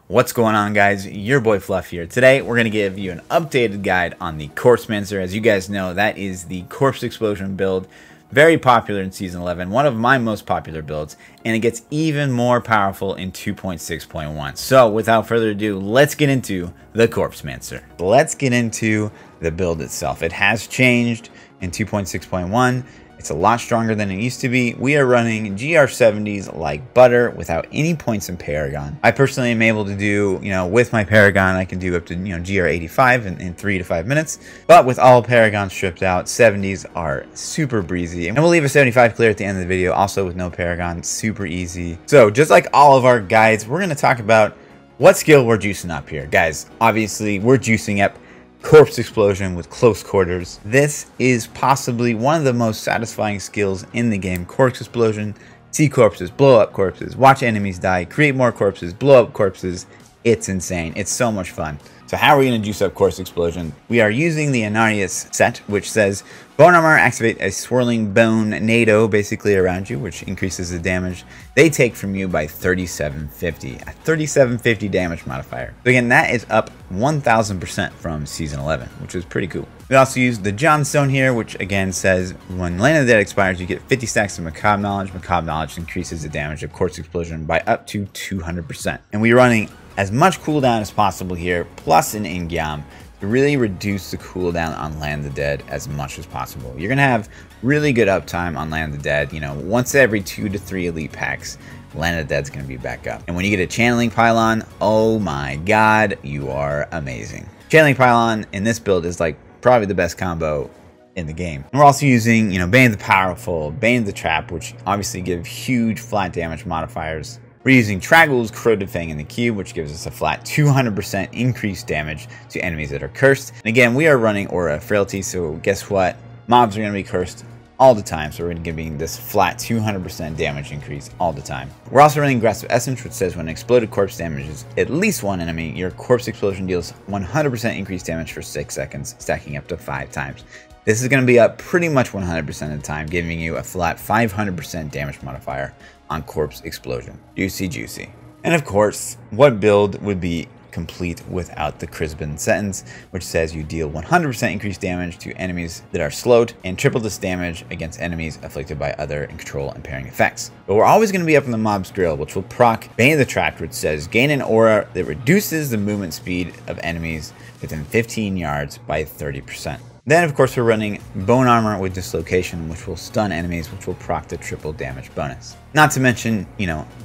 What's going on, guys? Your boy Fluff here. Today we're going to give you an updated guide on the CorpseMancer. As you guys know, that is the corpse explosion build. Very popular in Season 11, one of my most popular builds, and it gets even more powerful in 2.6.1. So without further ado, let's get into the CorpseMancer. Let's get into the build itself. It has changed in 2.6.1. It's a lot stronger than it used to be. We are running GR70s like butter without any points in Paragon. I personally am able to do, with my Paragon, I can do up to, GR85 in 3 to 5 minutes. But with all Paragon stripped out, 70s are super breezy. And we'll leave a 75 clear at the end of the video, also with no Paragon, super easy. So just like all of our guides, we're going to talk about what skill we're juicing up here. Guys, obviously, we're juicing up Corpse Explosion with close quarters. This is possibly one of the most satisfying skills in the game. Corpse Explosion, see corpses, blow up corpses, watch enemies die, create more corpses, blow up corpses. It's insane. It's so much fun. So how are we going to juice up Corpse Explosion? We are using the Anarius set, which says Bone Armor, activate a swirling bone NATO basically around you, which increases the damage they take from you by 3750. A 3750 damage modifier. So again, that is up 1000% from Season 11, which is pretty cool. We also use the Johnstone here, which again says when Land of the Dead expires, you get 50 stacks of Macabre Knowledge. Macabre Knowledge increases the damage of Corpse Explosion by up to 200%. And we're running as much cooldown as possible here, plus an in-geom, to really reduce the cooldown on Land of the Dead as much as possible. You're going to have really good uptime on Land of the Dead. Once every 2 to 3 elite packs, Land of the Dead's going to be back up. And when you get a Channeling Pylon, oh my god, you are amazing. Channeling Pylon in this build is like probably the best combo in the game. And we're also using, Bane of the Powerful, Bane of the Trap, which obviously give huge flat damage modifiers. We're using trag'oul's Corroded Fang in the cube, which gives us a flat 200% increased damage to enemies that are cursed. And again, we are running Aura of Frailty, so guess what? Mobs are going to be cursed all the time, so we're going to be getting this flat 200% damage increase all the time. We're also running Grasp of Essence, which says when an exploded corpse damages at least one enemy, your Corpse Explosion deals 100% increased damage for 6 seconds, stacking up to 5 times. This is going to be up pretty much 100% of the time, giving you a flat 500% damage modifier on Corpse Explosion. Juicy, juicy. And of course, what build would be complete without the Crispin sentence, which says you deal 100% increased damage to enemies that are slowed and triple this damage against enemies afflicted by other and control impairing effects. But we're always going to be up in the mob's drill, which will proc Bane of the Trap, which says gain an aura that reduces the movement speed of enemies within 15 yards by 30%. Then, of course, we're running Bone Armor with Dislocation, which will stun enemies, which will proc the triple damage bonus. Not to mention,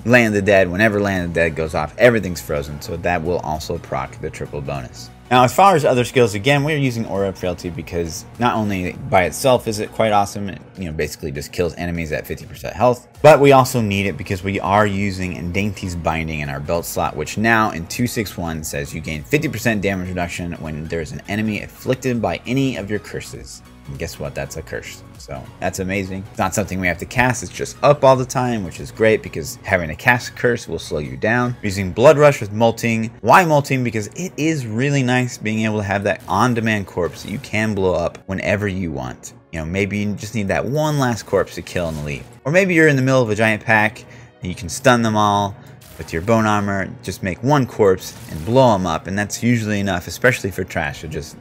Land of the Dead. Whenever Land of the Dead goes off, everything's frozen, so that will also proc the triple bonus. Now, as far as other skills, again, we're using Aura of Frailty because not only by itself is it quite awesome, it basically just kills enemies at 50% health, but we also need it because we are using Dainty's Binding in our belt slot, which now in 261 says you gain 50% damage reduction when there's an enemy afflicted by any of your curses. And guess what? That's a curse. So that's amazing. It's not something we have to cast. It's just up all the time, which is great because having to cast a curse will slow you down. We're using Blood Rush with Molting. Why Molting? Because it is really nice being able to have that on-demand corpse that you can blow up whenever you want. Maybe you just need that one last corpse to kill and leave. Or maybe you're in the middle of a giant pack and you can stun them all with your Bone Armor, just make one corpse and blow them up. And that's usually enough, especially for trash, to just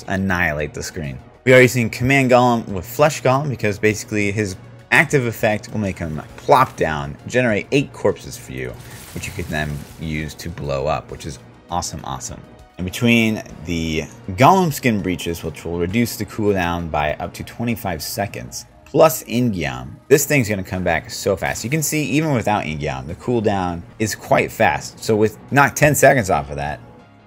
annihilate the screen. We are using Command Golem with Flesh Golem because basically his active effect will make him plop down, generate 8 corpses for you, which you can then use to blow up, which is awesome, awesome. In between the Golem Skin Breaches, which will reduce the cooldown by up to 25 seconds, plus in-geom, this thing's going to come back so fast. You can see even without in-geom, the cooldown is quite fast. So with knock 10 seconds off of that,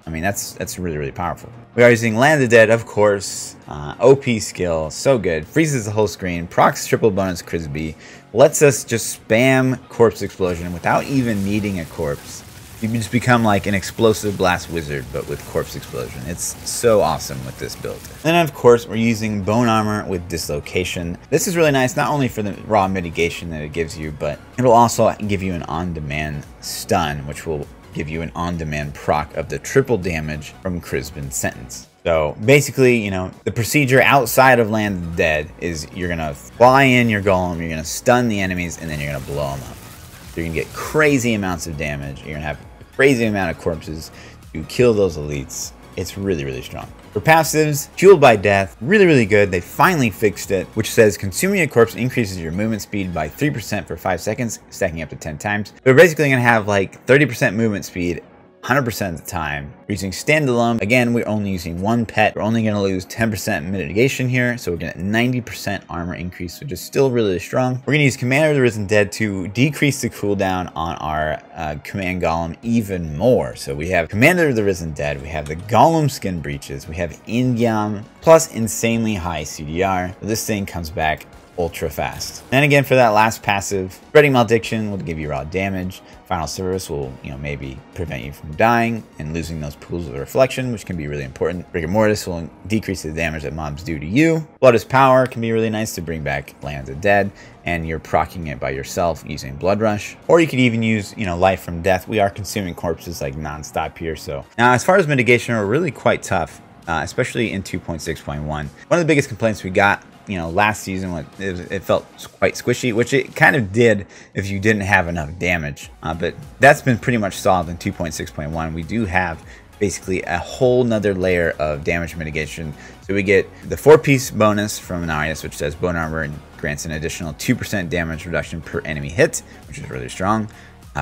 that's really, really powerful. We are using Land of the Dead, of course. OP skill, so good. Freezes the whole screen, procs triple bonus Crisby, lets us just spam Corpse Explosion without even needing a corpse. You can just become like an explosive blast wizard, but with Corpse Explosion. It's so awesome with this build. And then, of course, we're using Bone Armor with Dislocation. This is really nice, not only for the raw mitigation that it gives you, but it'll also give you an on-demand stun, which will give you an on-demand proc of the triple damage from Crispin's sentence. So basically, the procedure outside of Land of the Dead is you're going to fly in your golem, you're going to stun the enemies, and then you're going to blow them up. So you're going to get crazy amounts of damage. You're going to have crazy amount of corpses to kill those elites. It's really, really strong. For passives, Fueled by Death, really, really good. They finally fixed it, which says consuming a corpse increases your movement speed by 3% for 5 seconds, stacking up to 10 times. We're basically going to have like 30% movement speed 100% of the time. We're using standalone. Again, we're only using one pet. We're only going to lose 10% mitigation here, so we're going to get 90% armor increase, which is still really strong. We're going to use Commander of the Risen Dead to decrease the cooldown on our command golem even more. So we have Commander of the Risen Dead, we have the Golem Skin Breaches, we have in-geom, plus insanely high CDR. This thing comes back ultra fast. Then again, for that last passive, Spreading Malediction will give you raw damage. Final Service will, maybe prevent you from dying and losing those pools of reflection, which can be really important. Rigor Mortis will decrease the damage that mobs do to you. Blood is Power can be really nice to bring back Land of the Dead, and you're proccing it by yourself using Blood Rush. Or you could even use, Life from Death. We are consuming corpses like non-stop here. So now, as far as mitigation, we're really quite tough, especially in 2.6.1. One of the biggest complaints we got last season, it felt quite squishy, which it kind of did if you didn't have enough damage. But that's been pretty much solved in 2.6.1. We do have basically a whole nother layer of damage mitigation. So we get the 4-piece bonus from Anarius, which says bone armor and grants an additional 2% damage reduction per enemy hit, which is really strong.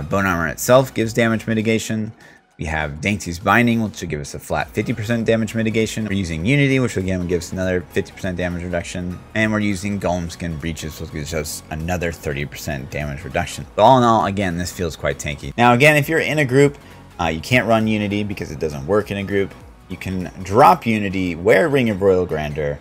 Bone armor itself gives damage mitigation. We have Dainty's Binding, which will give us a flat 50% damage mitigation. We're using Unity, which again will give us another 50% damage reduction. And we're using Golem Skin Breaches, which gives us another 30% damage reduction. So all in all, again, this feels quite tanky. Now, again, if you're in a group, you can't run Unity because it doesn't work in a group. You can drop Unity, wear Ring of Royal Grandeur,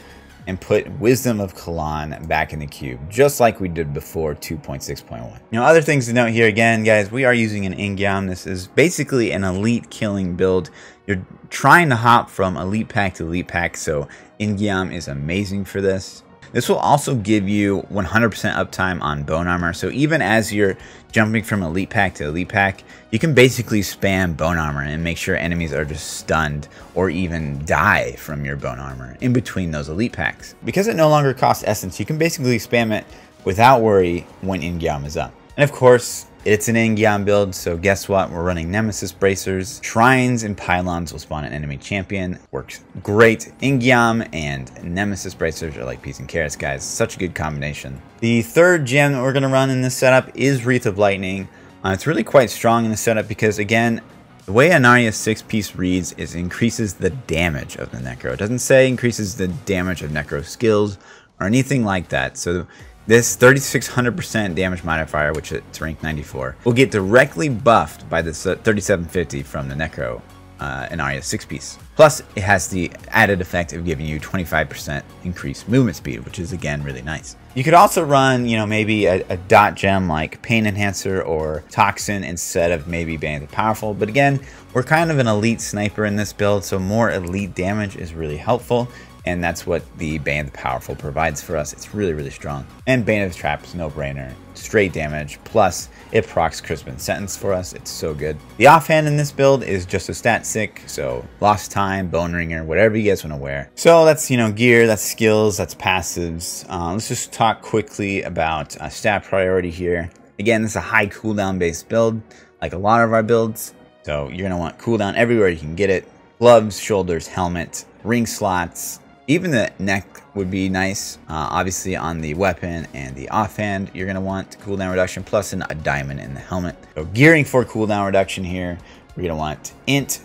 and put Wisdom of Kalan back in the cube, just like we did before 2.6.1. Other things to note here, again, guys, we are using an in-geom. This is basically an elite killing build. You're trying to hop from elite pack to elite pack, so in-geom is amazing for this. This will also give you 100% uptime on bone armor. So even as you're jumping from elite pack to elite pack, you can basically spam bone armor and make sure enemies are just stunned or even die from your bone armor in between those elite packs. Because it no longer costs essence, you can basically spam it without worry when in-geom is up. And of course, it's an in-geom build, so guess what? We're running Nemesis Bracers. Shrines and Pylons will spawn an enemy champion. Works great. In-geom and Nemesis Bracers are like peas and carrots, guys. Such a good combination. The third gem that we're going to run in this setup is Wreath of Lightning. It's really quite strong in the setup because, again, the way Anarius 6-piece reads is increases the damage of the Necro. It doesn't say increases the damage of Necro skills or anything like that. So this 3600% damage modifier, which it's rank 94, will get directly buffed by this 3750 from the Necro Anarius 6-piece. Plus, it has the added effect of giving you 25% increased movement speed, which is, again, really nice. You could also run, maybe a dot gem like Pain Enhancer or Toxin instead of maybe Band of Powerful. But again, we're kind of an elite sniper in this build, so more elite damage is really helpful. And that's what the Bane of the Powerful provides for us. It's really, really strong. And Bane of the Trap is no-brainer. Straight damage, plus it procs Crisp and Sentence for us. It's so good. The offhand in this build is just a stat sick, so Lost Time, Bone Ringer, whatever you guys want to wear. So that's, gear, that's skills, that's passives. Let's just talk quickly about stat priority here. Again, this is a high cooldown based build, like a lot of our builds. So you're going to want cooldown everywhere you can get it. Gloves, shoulders, helmet, ring slots. Even the neck would be nice. Obviously on the weapon and the offhand, you're going to want cooldown reduction plus a diamond in the helmet. So gearing for cooldown reduction here, we're going to want int,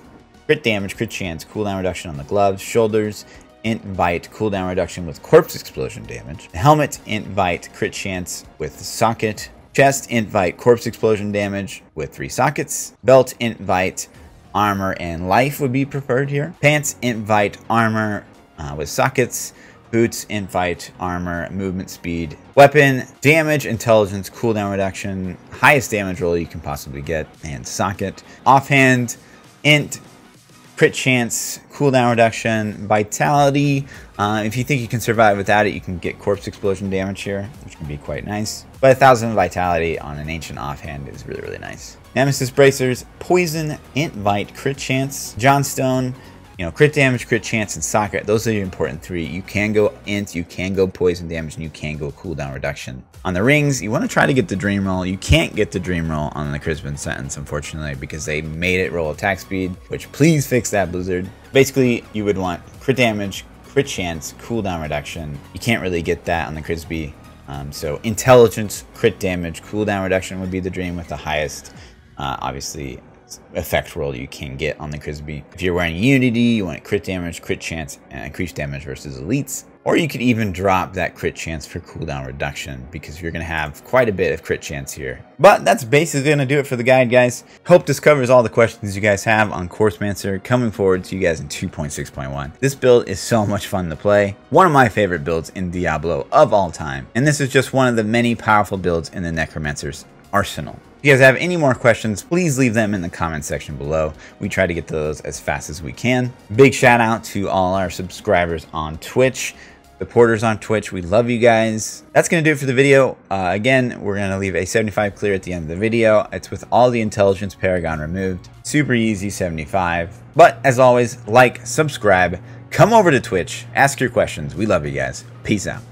crit damage, crit chance, cooldown reduction on the gloves, shoulders, int bite, cooldown reduction with corpse explosion damage. The helmet, int bite, crit chance with the socket. Chest, int bite, corpse explosion damage with 3 sockets. Belt, int bite, armor and life would be preferred here. Pants, int bite, armor, with sockets. Boots, invite, armor, movement speed. Weapon, damage, intelligence, cooldown reduction, highest damage roll you can possibly get, and socket. Offhand, int, crit chance, cooldown reduction, vitality. If you think you can survive without it, you can get corpse explosion damage here, which can be quite nice. But 1000 vitality on an ancient offhand is really, really nice. Nemesis Bracers, poison, int, bite, crit chance, Johnstone, You know, crit damage, crit chance, and socket, those are the important 3. You can go int, you can go poison damage, and you can go cooldown reduction. On the rings, you want to try to get the dream roll. You can't get the dream roll on the Crispin sentence, unfortunately, because they made it roll attack speed, which please fix that, Blizzard. Basically, you would want crit damage, crit chance, cooldown reduction. You can't really get that on the Crispy. So intelligence, crit damage, cooldown reduction would be the dream with the highest, obviously, effect roll you can get on the Crispy. If you're wearing Unity, you want crit damage, crit chance, and increased damage versus elites. Or you could even drop that crit chance for cooldown reduction, because you're going to have quite a bit of crit chance here. But that's basically going to do it for the guide, guys. Hope this covers all the questions you guys have on CorpseMancer coming forward to you guys in 2.6.1. This build is so much fun to play. One of my favorite builds in Diablo of all time. And this is just one of the many powerful builds in the Necromancer's arsenal. If you guys have any more questions, please leave them in the comment section below. We try to get to those as fast as we can. Big shout out to all our subscribers on Twitch. Supporters on Twitch, we love you guys. That's going to do it for the video. Again, we're going to leave a 75 clear at the end of the video. It's with all the intelligence paragon removed. Super easy 75. But as always, like, subscribe, come over to Twitch, ask your questions. We love you guys. Peace out.